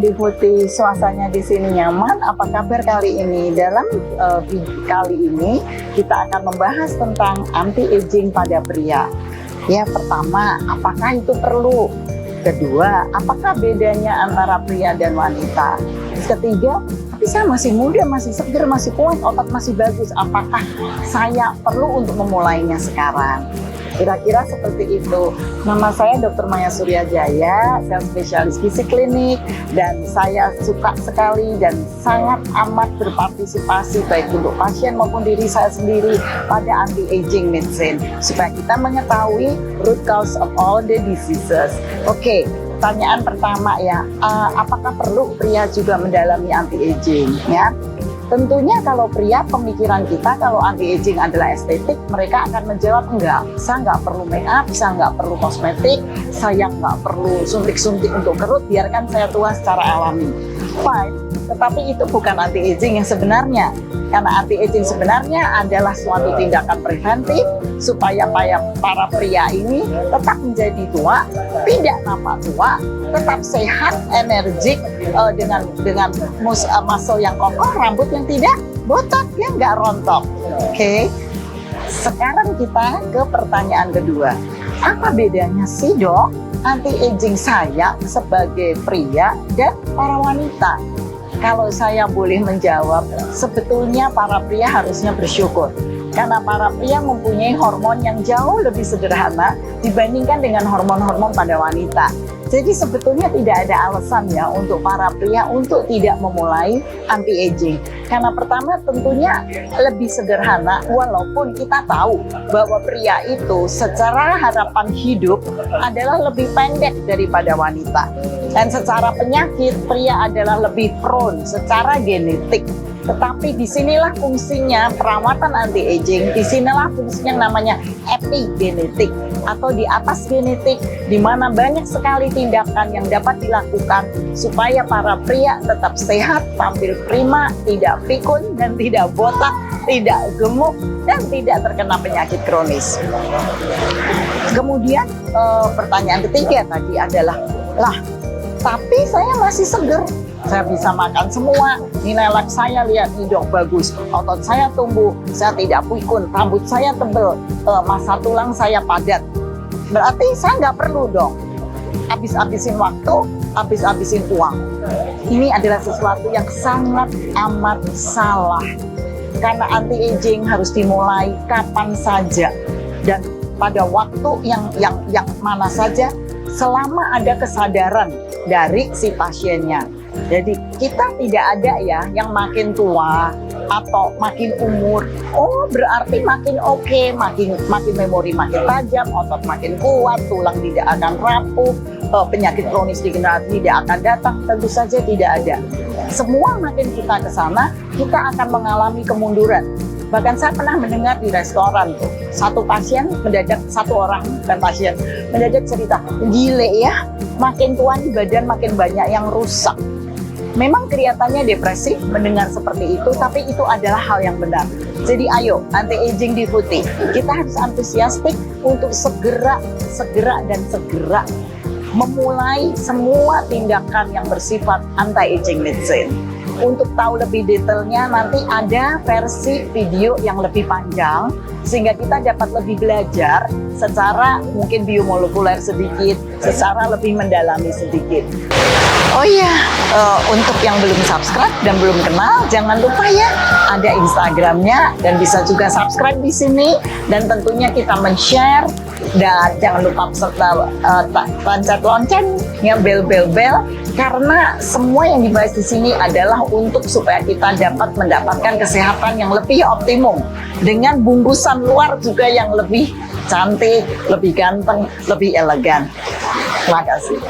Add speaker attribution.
Speaker 1: Aging Deputi, suasananya di sini nyaman. Apa kabar kali ini? Dalam video kali ini kita akan membahas tentang anti-aging pada pria. Ya, pertama, apakah itu perlu? Kedua, apakah bedanya antara pria dan wanita? Ketiga, tapi saya masih muda, masih seger, masih kuat, otot masih bagus. Apakah saya perlu untuk memulainya sekarang? Kira-kira seperti itu. Nama saya Dr. Maya Suryajaya, saya spesialis gizi klinik, dan saya suka sekali dan sangat amat berpartisipasi baik untuk pasien maupun diri saya sendiri pada anti-aging medicine, supaya kita mengetahui root cause of all the diseases. Oke, pertanyaan pertama ya, apakah perlu pria juga mendalami anti-aging? Ya, tentunya kalau pria, pemikiran kita kalau anti-aging adalah estetik, mereka akan menjawab enggak, saya nggak perlu make up, saya nggak perlu kosmetik, saya nggak perlu suntik-suntik untuk kerut, biarkan saya tua secara alami. Fine, tetapi itu bukan anti-aging yang sebenarnya. Karena anti-aging sebenarnya adalah suatu tindakan preventif supaya para pria ini tetap menjadi tua, tidak nampak tua, tetap sehat, energik, dengan muscle yang kokoh, rambut yang tidak botak, yang nggak rontok. Oke. Sekarang kita ke pertanyaan kedua. Apa bedanya sih, Dok, anti-aging saya sebagai pria dan para wanita? Kalau saya boleh menjawab, sebetulnya para pria harusnya bersyukur. Karena para pria mempunyai hormon yang jauh lebih sederhana dibandingkan dengan hormon-hormon pada wanita. Jadi sebetulnya tidak ada alasan ya untuk para pria untuk tidak memulai anti-aging. Karena pertama tentunya lebih sederhana, walaupun kita tahu bahwa pria itu secara harapan hidup adalah lebih pendek daripada wanita. Dan secara penyakit, pria adalah lebih prone secara genetik. Tetapi disinilah fungsinya perawatan anti-aging, disinilah fungsinya namanya epigenetik atau di atas genetik, di mana banyak sekali tindakan yang dapat dilakukan supaya para pria tetap sehat, tampil prima, tidak pikun dan tidak botak, tidak gemuk dan tidak terkena penyakit kronis. Kemudian pertanyaan ketiga tadi adalah, tapi saya masih seger. Saya bisa makan semua, nilai lab saya lihat hidung bagus, otot saya tumbuh, saya tidak pikun, rambut saya tebal, massa tulang saya padat. Berarti saya nggak perlu dong habis-habisin waktu, habis-habisin uang. Ini adalah sesuatu yang sangat amat salah. Karena anti-aging harus dimulai kapan saja dan pada waktu yang mana saja, selama ada kesadaran dari si pasiennya. Jadi kita tidak ada ya yang makin tua atau makin umur, oh berarti makin oke, makin memori makin tajam, otot makin kuat, tulang tidak akan rapuh, penyakit kronis di generasi tidak akan datang. Tentu saja tidak ada. Semua makin kita ke sana, kita akan mengalami kemunduran. Bahkan saya pernah mendengar di restoran tuh, satu orang mendadak cerita, gile ya, makin tua di badan makin banyak yang rusak. Memang kelihatannya depresif mendengar seperti itu, tapi itu adalah hal yang benar. Jadi ayo, anti-aging Deputi, kita harus antusiastik untuk segera memulai semua tindakan yang bersifat anti-aging medicine. Untuk tahu lebih detailnya, nanti ada versi video yang lebih panjang, sehingga kita dapat lebih belajar secara mungkin biomolekuler sedikit, secara lebih mendalami sedikit. Oh iya, untuk yang belum subscribe dan belum kenal, jangan lupa ya, ada Instagramnya dan bisa juga subscribe di sini. Dan tentunya kita men-share, dan jangan lupa pencet loncengnya, bel, karena semua yang dibahas di sini adalah untuk supaya kita dapat mendapatkan kesehatan yang lebih optimum dengan bungkusan luar juga yang lebih cantik, lebih ganteng, lebih elegan. Terima kasih.